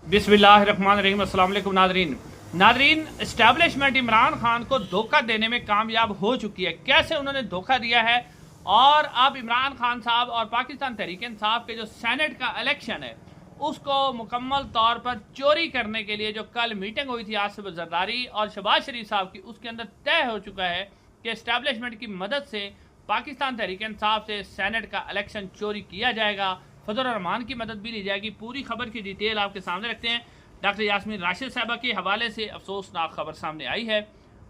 बिस्मिल्लाहिर्रहमानिर्रहीम। अस्सलाम वालेकुम नादरीन, इस्टेब्लिशमेंट इमरान खान को धोखा देने में कामयाब हो चुकी है। कैसे उन्होंने धोखा दिया है और अब इमरान खान साहब और पाकिस्तान तहरीक इंसाफ के जो सेनेट का इलेक्शन है उसको मुकम्मल तौर पर चोरी करने के लिए जो कल मीटिंग हुई थी आसिफ जरदारी और शहबाज शरीफ साहब की, उसके अंदर तय हो चुका है कि इस्टेब्लिशमेंट की मदद से पाकिस्तान तहरीक इंसाफ से सेनेट का इलेक्शन चोरी किया जाएगा। फजल रहमान की मदद भी ली जाएगी। पूरी खबर की डिटेल आपके सामने रखते हैं। डॉक्टर यास्मीन राशिद साहबा के हवाले से अफसोसनाक खबर सामने आई है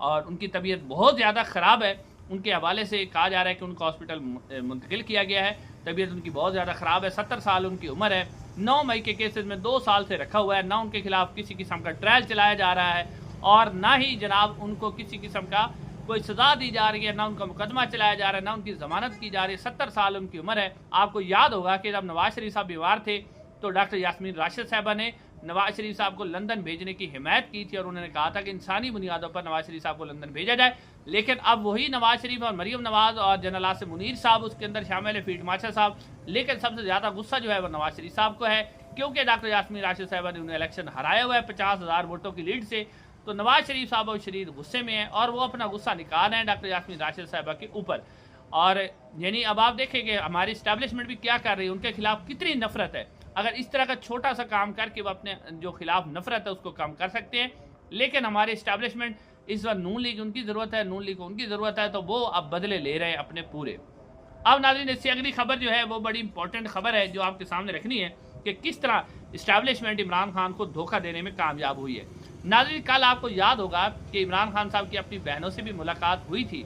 और उनकी तबीयत बहुत ज़्यादा ख़राब है। उनके हवाले से कहा जा रहा है कि उनको हॉस्पिटल मुंतकिल किया गया है। तबीयत उनकी बहुत ज़्यादा ख़राब है। 70 साल उनकी उम्र है। 9 मई के केसेस में 2 साल से रखा हुआ है। ना उनके खिलाफ किसी किस्म का ट्रायल चलाया जा रहा है और ना ही जनाब उनको किसी किस्म का कोई सजा दी जा रही है, ना उनका मुकदमा चलाया जा रहा है, ना उनकी जमानत की जा रही है। 70 साल उनकी उम्र है। आपको याद होगा कि जब नवाज शरीफ साहब बीमार थे तो डॉक्टर यास्मीन राशिद साहबा ने नवाज शरीफ साहब को लंदन भेजने की हिमायत की थी और उन्होंने कहा था कि इंसानी बुनियादों पर नवाज शरीफ साहब को लंदन भेजा जाए। लेकिन अब वही नवाज शरीफ और मरीम नवाज और जनरल आसिफ मुनीर साहब उसके अंदर शामिल है, फील्ड मार्शल साहब। लेकिन सबसे ज़्यादा गुस्सा जो है वो नवाज शरीफ साहब को है, क्योंकि डॉक्टर यास्मीन राशिद साहबा ने उन्हें इलेक्शन हराया हुआ है 50,000 वोटों की लीड से। तो नवाज शरीफ साहब और शरीर गुस्से में है और वो अपना गुस्सा निकाल रहे हैं डॉक्टर यास्मीन राशिद साहबा के ऊपर। और यानी अब आप देखेंगे हमारी इस्टेब्लिशमेंट भी क्या कर रही है, उनके खिलाफ कितनी नफरत है। अगर इस तरह का छोटा सा काम करके वो अपने जो खिलाफ नफरत है उसको कम कर सकते हैं, लेकिन हमारे इस्टेब्लिशमेंट इस बार नून लीग उनकी ज़रूरत है, नून लीग को उनकी ज़रूरत है, तो वो अब बदले ले रहे हैं अपने पूरे। अब नाज़रीन, इससे अगली खबर जो है वो बड़ी इंपॉर्टेंट खबर है जो आपके सामने रखनी है कि किस तरह इस्टेब्लिशमेंट इमरान खान को धोखा देने में कामयाब हुई है। नाज़रीन, कल आपको याद होगा कि इमरान खान साहब की अपनी बहनों से भी मुलाकात हुई थी,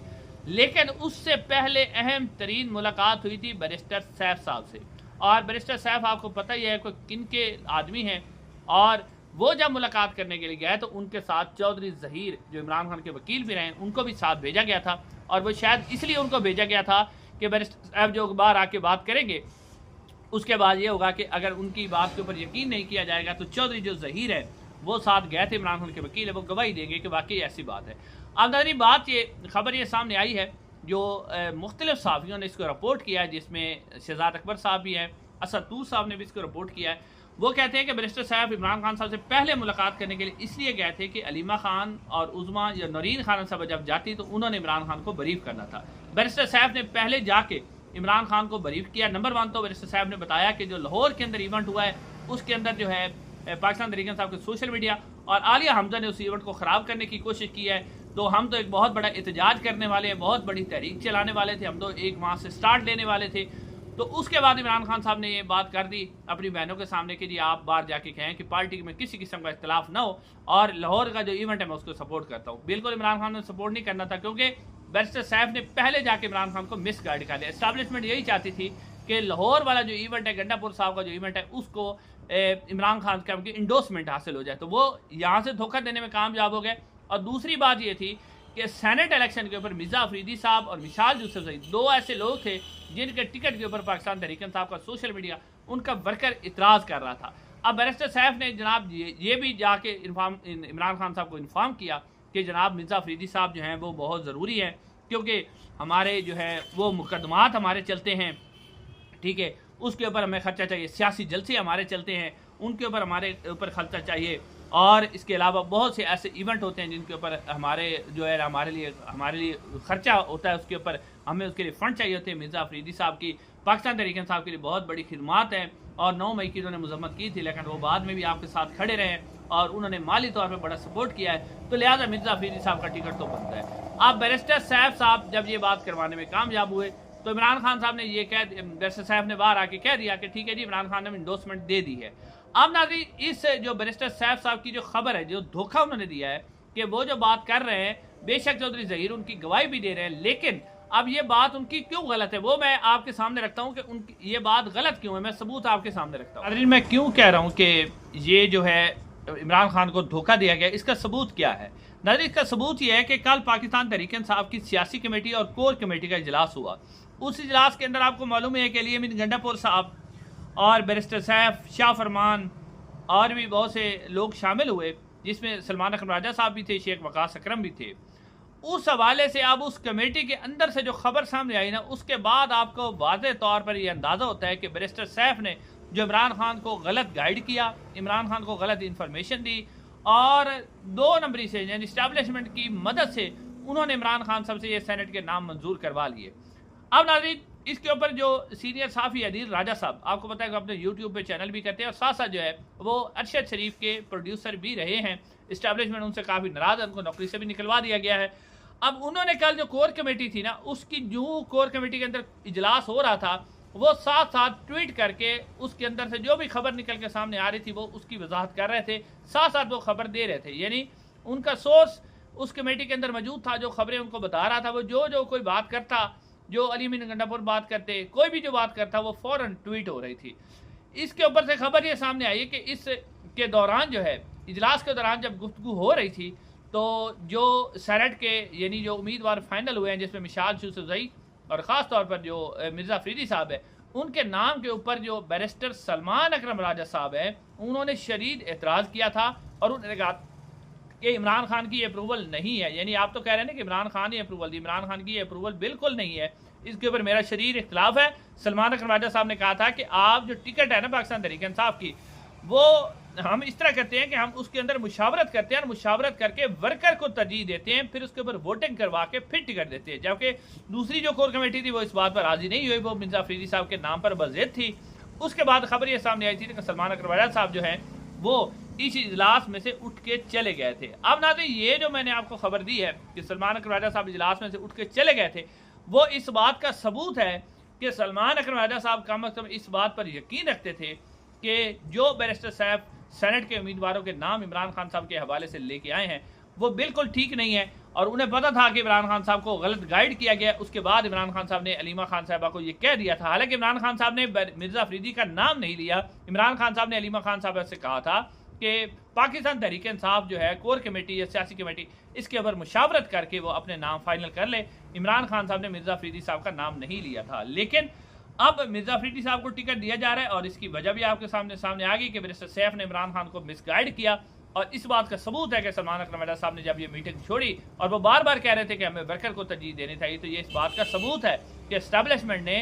लेकिन उससे पहले अहम तरीन मुलाकात हुई थी बैरिस्टर सैफ साहब से। और बैरिस्टर सैफ आपको पता ही है कि किन के आदमी हैं। और वो जब मुलाकात करने के लिए गए तो उनके साथ चौधरी ज़हीर जो इमरान खान के वकील भी रहे उनको भी साथ भेजा गया था। और वो शायद इसलिए उनको भेजा गया था कि बैरिस्टर साहब जो बाहर आके बात करेंगे उसके बाद ये होगा कि अगर उनकी बात के ऊपर यकीन नहीं किया जाएगा तो चौधरी जो ज़हीर है वो साथ गए थे, इमरान खान के वकील है, वो गवाही देंगे कि वाकई ऐसी बात है। अब नाज़रीन, बात ये खबर ये सामने आई है जो मुख्तलिफ सहाफ़ियों ने इसको रिपोर्ट किया है, जिसमें शहजाद अकबर साहब भी हैं, असद तूर साहब ने भी इसको रिपोर्ट किया है। वो कहते हैं कि बैरिस्टर साहब इमरान खान साहब से पहले मुलाकात करने के लिए इसलिए गए थे कि अलीमा खान और उज़मा या नौरीन खान साहब जब जाती तो उन्होंने इमरान खान को बरीफ करना था। बैरिस्टर साहब ने पहले जाके इमरान खान को बरीफ किया। नंबर 1 तो बैरिस्टर साहब ने बताया कि जो लाहौर के अंदर इवेंट हुआ है उसके अंदर जो है पाकिस्तान तहरीक इंसाफ के सोशल मीडिया और आलिया हमजा ने उस इवेंट को ख़राब करने की कोशिश की है। तो हम तो एक बहुत बड़ा एहतजाज करने वाले हैं, बहुत बड़ी तहरीक चलाने वाले थे, हम तो एक वहाँ से स्टार्ट लेने वाले थे। तो उसके बाद इमरान खान साहब ने ये बात कर दी अपनी बहनों के सामने कि जी आप बाहर जाके कहें कि पार्टी में किसी किस्म का इख्तलाफ ना हो और लाहौर का जो इवेंट है मैं उसको सपोर्ट करता हूँ। बिल्कुल इमरान खान ने सपोर्ट नहीं करना था, क्योंकि बैरिस्टर साहब ने पहले जाके इमरान खान को मिस गाइड कर लिया। एस्टैब्लिशमेंट यही चाहती थी कि लाहौर वाला जो इवेंट है, गंडापुर साहब का जो इवेंट है, उसको इमरान खान का इंडोर्समेंट हासिल हो जाए, तो वो यहाँ से धोखा देने में कामयाब हो गए। और दूसरी बात ये थी कि सेनेट इलेक्शन के ऊपर मिर्जा अफरीदी साहब और मिसाल यूसुफ सईद 2 ऐसे लोग थे जिनके टिकट के ऊपर पाकिस्तान तहरीक इंसाफ का सोशल मीडिया उनका वर्कर इतराज़ कर रहा था। अब बैरिस्टर साहब ने जनाब ये भी जाके इमरान खान साहब को इन्फॉर्म किया कि जनाब मिर्जा अफरीदी साहब जो हैं वो बहुत ज़रूरी हैं, क्योंकि हमारे जो है वो मुकदमात हमारे चलते हैं, ठीक है, उसके ऊपर हमें खर्चा चाहिए, सियासी जलसे हमारे चलते हैं उनके ऊपर हमारे ऊपर खर्चा चाहिए। और इसके अलावा बहुत से ऐसे इवेंट होते हैं जिनके ऊपर हमारे जो है हमारे लिए खर्चा होता है, उसके ऊपर हमें उसके लिए फ़ंड चाहिए होते हैं। मिर्ज़ा अफरीदी साहब की पाकिस्तान तहरीक इंसाफ के लिए बहुत बड़ी खिदमात हैं और 9 मई की उन्होंने मजम्मत की थी, लेकिन वो बाद में भी आपके साथ खड़े रहे और उन्होंने माली तौर पर बड़ा सपोर्ट किया है, तो लिहाजा मिर्ज़ा अफरीदी साहब का टिकट तो बनता है। अब बैरिस्टर साहब जब ये बात करवाने में कामयाब हुए तो इमरान खान साहब ने ये बैरिस्टर साहब ने बाहर आके कह दिया कि ठीक है जी, इमरान खान ने इंडोर्समेंट दे दी है। अब नाज़रीन, इस जो बैरिस्टर साहब की जो खबर है, जो धोखा उन्होंने दिया है कि वो जो बात कर रहे हैं, बेशक चौधरी ज़हीर उनकी गवाही भी दे रहे हैं, लेकिन अब ये बात उनकी क्यों गलत है वो मैं आपके सामने रखता हूँ कि उनकी ये बात गलत क्यों है। मैं सबूत आपके सामने रखता हूँ। नाज़रीन, मैं क्यों कह रहा हूँ कि ये जो है इमरान खान को धोखा दिया गया, इसका सबूत क्या है। नाज़रीन, इसका सबूत ये है कि कल पाकिस्तान तहरीक इंसाफ की सियासी कमेटी और कोर कमेटी का इजलास हुआ। उस इजलास के अंदर आपको मालूम है कि अली गंडापुर साहब और बैरिस्टर सैफ, शाह फरमान और भी बहुत से लोग शामिल हुए, जिसमें सलमान अकरम राजा साहब भी थे, शेख वकास अकरम भी थे। उस हवाले से अब उस कमेटी के अंदर से जो खबर सामने आई ना, उसके बाद आपको वाज़ेह तौर पर यह अंदाज़ा होता है कि बैरिस्टर सैफ ने जो इमरान खान को गलत गाइड किया, इमरान खान को गलत इंफॉर्मेशन दी और 2 नंबरी से यानी इस्टेब्लिशमेंट की मदद से उन्होंने इमरान खान साहब से ये सेनेट के नाम मंजूर करवा लिए। अब नाज़रीन, इसके ऊपर जो सीनियर साफ़ी अदील राजा साहब, आपको पता है कि अपने यूट्यूब पे चैनल भी करते हैं और साथ साथ जो है वो अरशद शरीफ के प्रोड्यूसर भी रहे हैं। इस्टेब्लिशमेंट उनसे काफ़ी नाराज़ है, उनको नौकरी से भी निकलवा दिया गया है। अब उन्होंने कल जो कोर कमेटी थी ना, उसकी जो कोर कमेटी के अंदर इजलास हो रहा था, वो साथ साथ ट्वीट करके उसके अंदर से जो भी खबर निकल के सामने आ रही थी वो उसकी वजाहत कर रहे थे, साथ साथ वो खबर दे रहे थे। यानी उनका सोर्स उस कमेटी के अंदर मौजूद था, जो खबरें उनको बता रहा था, वो जो कोई बात करता, जो अली मीन गंडापुर बात करते, कोई भी जो बात करता, वो फौरन ट्वीट हो रही थी। इसके ऊपर से खबर ये सामने आई कि इस के दौरान जो है, इजलास के दौरान जब गुफ्तगू हो रही थी, तो जो सेनेट के यानी जो उम्मीदवार फाइनल हुए हैं, जिसमें मिशाल यूसुफजई और ख़ास तौर पर जो मिर्ज़ा अफरीदी साहब है, उनके नाम के ऊपर जो बैरिस्टर सलमान अकरम राजा साहब है, उन्होंने शदीद एतराज़ किया था और उन्होंने कहा कि इमरान खान की अप्रूवल नहीं है। यानी आप तो कह रहे हैं ना कि इमरान खान ने अप्रूवल दी, इमरान खान की अप्रूवल बिल्कुल नहीं है, इसके ऊपर मेरा शदीद इख्तिलाफ है। सलमान अकरम राजा साहब ने कहा था कि आप जो टिकट है ना पाकिस्तान तहरीक इंसाफ की, वो हम इस तरह करते हैं कि हम उसके अंदर मुशावरत करते हैं और मुशावरत करके वर्कर को तरजीह देते हैं, फिर उसके ऊपर वोटिंग करवा के फिर टिकट देते हैं। जबकि दूसरी जो कोर कमेटी थी वो इस बात पर राजी नहीं हुई, वो मिर्ज़ा अफरीदी साहब के नाम पर बज़िद थी। उसके बाद खबर ये सामने आई थी कि सलमान अकरम राजा साहब जो हैं वो इस इजलास में से उठ के चले गए थे। अब ना तो ये जो मैंने आपको खबर दी है कि सलमान अकरम राजा साहब इजलास में से उठ के चले गए थे, वो इस बात का सबूत है कि सलमान अकरम राजा साहब कम अज़ कम इस बात पर यकीन रखते थे कि जो बैरिस्टर साहब सेनेट के उम्मीदवारों के नाम इमरान खान साहब के हवाले से लेके आए हैं वो बिल्कुल ठीक नहीं है, और उन्हें पता था कि इमरान खान साहब को गलत गाइड किया गया। उसके बाद इमरान खान साहब ने अलीमा खान साहबा को ये कह दिया था, हालांकि इमरान खान साहब ने मिर्ज़ा अफरीदी का नाम नहीं लिया। इमरान खान साहब ने अलीमा खान साहबा से कहा था कि पाकिस्तान तहरीक इंसाफ जो है कोर कमेटी या सियासी कमेटी, इसके ऊपर मुशावरत करके वो अपने नाम फाइनल कर ले। इमरान खान साहब ने मिर्ज़ा अफरीदी साहब का नाम नहीं लिया था, लेकिन अब मिर्ज़ा अफरीदी साहब को टिकट दिया जा रहा है और इसकी वजह भी आपके सामने आ गई कि बैरिस्टर सैफ ने इमरान खान को मिसगाइड किया। और इस बात का सबूत है कि सलमान अकरम राजा साहब ने जब ये मीटिंग छोड़ी और वो बार बार कह रहे थे कि हमें वर्कर को तरजीह देनी चाहिए, तो ये इस बात का सबूत है कि एस्टेब्लिशमेंट ने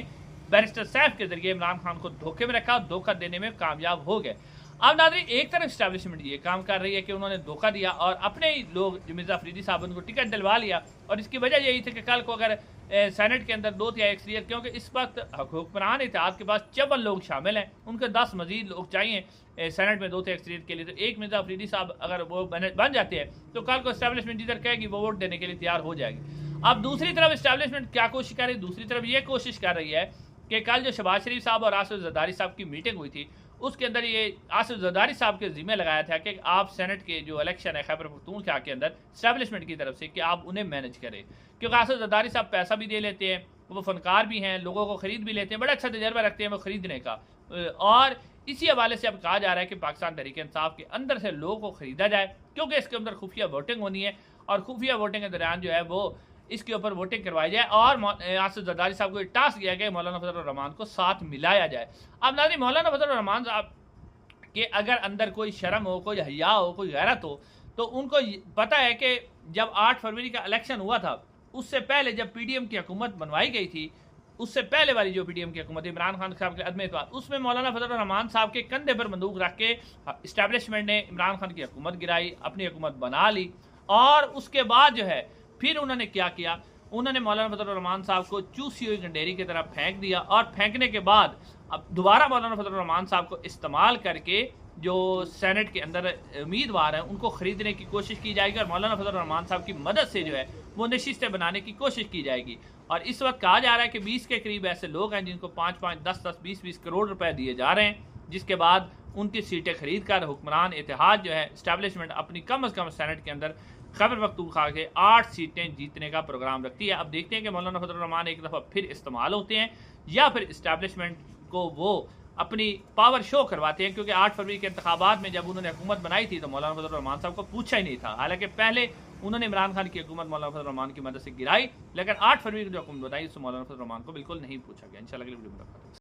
बैरिस्टर सैफ के जरिए इमरान खान को धोखे में रखा, धोखा देने में कामयाब हो गए। अब नाज़रीन, एक तरफ एस्टेब्लिशमेंट ये काम कर रही है कि उन्होंने धोखा दिया और अपने ही लोग जो मिर्ज़ा अफरीदी साहब उनको टिकट दिलवा लिया, और इसकी वजह यही थी कि कल को अगर सेनेट के अंदर 2 तिहाई अक्सरियत, क्योंकि इस वक्त हुक्मरान इत्तेहाद के पास 54 लोग शामिल हैं, उनके 10 मजीद लोग चाहिए सेनेट में 2 तिहाई अक्सरियत के लिए, तो एक मिर्ज़ा अफरीदी साहब अगर वो बन जाते हैं तो कल को एस्टेब्लिशमेंट जिधर कहेगी वो वोट देने के लिए तैयार हो जाएगी। अब दूसरी तरफ एस्टेब्लिशमेंट क्या कोशिश कर रही है, दूसरी तरफ ये कोशिश कर रही है कि कल जो शहबाज शरीफ साहब और आसिफ जरदारी साहब की मीटिंग हुई थी, उसके अंदर ये आसिफ जरदारी साहब के जिम्मे लगाया था कि आप सेनेट के जो इलेक्शन है खैबर पख्तूनख्वा के अंदर एस्टेब्लिशमेंट की तरफ से कि आप उन्हें मैनेज करें, क्योंकि आसिफ जरदारी साहब पैसा भी दे लेते हैं, वो फनकार भी हैं, लोगों को ख़रीद भी लेते हैं, बड़ा अच्छा तजर्बा रखते हैं वो ख़रीदने का। और इसी हवाले से अब कहा जा रहा है कि पाकिस्तान तहरीक इंसाफ के अंदर से लोगों को ख़रीदा जाए, क्योंकि इसके अंदर खुफिया वोटिंग होनी है और खुफिया वोटिंग के दौरान जो है वो इसके ऊपर वोटिंग करवाई जाए। और आसिफ जरदारी साहब को टास्क दिया गया मौलाना फजल रहमान को साथ मिलाया जाए। अब नाज़रीन, मौलाना फजल रहमान साहब कि अगर अंदर कोई शर्म हो, कोई हया हो, कोई गैरत हो, तो उनको पता है कि जब 8 फरवरी का इलेक्शन हुआ था, उससे पहले जब पीडीएम की हुकूमत बनवाई गई थी, उससे पहले वाली जो पीडीएम की हुकूमत इमरान खान साहब के अदम एतबार, उसमें मौलाना फजल रहमान साहब के कंधे पर बंदूक रख के इस्टेब्लिशमेंट ने इमरान खान की हुकूमत गिराई, अपनी हुकूमत बना ली। और उसके बाद जो है फिर उन्होंने क्या किया, उन्होंने मौलाना फजल रहमान साहब को चूसी हुई गंडेरी की तरह फेंक दिया, और फेंकने के बाद अब दोबारा मौलाना फजल रहमान साहब को इस्तेमाल करके जो सेनेट के अंदर उम्मीदवार हैं उनको ख़रीदने की कोशिश की जाएगी, और मौलाना फजल रहमान साहब की मदद से जो है वो नशिस्तें बनाने की कोशिश की जाएगी। और इस वक्त कहा जा रहा है कि 20 के करीब ऐसे लोग हैं जिनको 5-5, 10-10, 20-20 करोड़ रुपए दिए जा रहे हैं, जिसके बाद उनकी सीटें खरीद कर हुक्मरान इत्तेहाद जो है एस्टेब्लिशमेंट अपनी कम अज़ कम सेनेट के अंदर खैबर पख्तूनख्वा के 8 सीटें जीतने का प्रोग्राम रखती है। अब देखते हैं कि मौलाना फजल रहमान एक दफ़ा फिर इस्तेमाल होते हैं या फिर इस्टेब्लिशमेंट को वो अपनी पावर शो करवाते हैं, क्योंकि 8 फरवरी के इंतखाबात में जब उन्होंने हुकूमत बनाई थी तो मौलाना फजल रहमान साहब को पूछा ही नहीं था। हालांकि पहले उन्होंने इमरान खान की हुकूमत मौलाना फजल रहमान की मदद से गिराई, लेकिन 8 फरवरी की जो हुकूमत बताई उससे मौलाना फजल रहमान को बिल्कुल नहीं पूछा गया। इंशाल्लाह अगली वीडियो में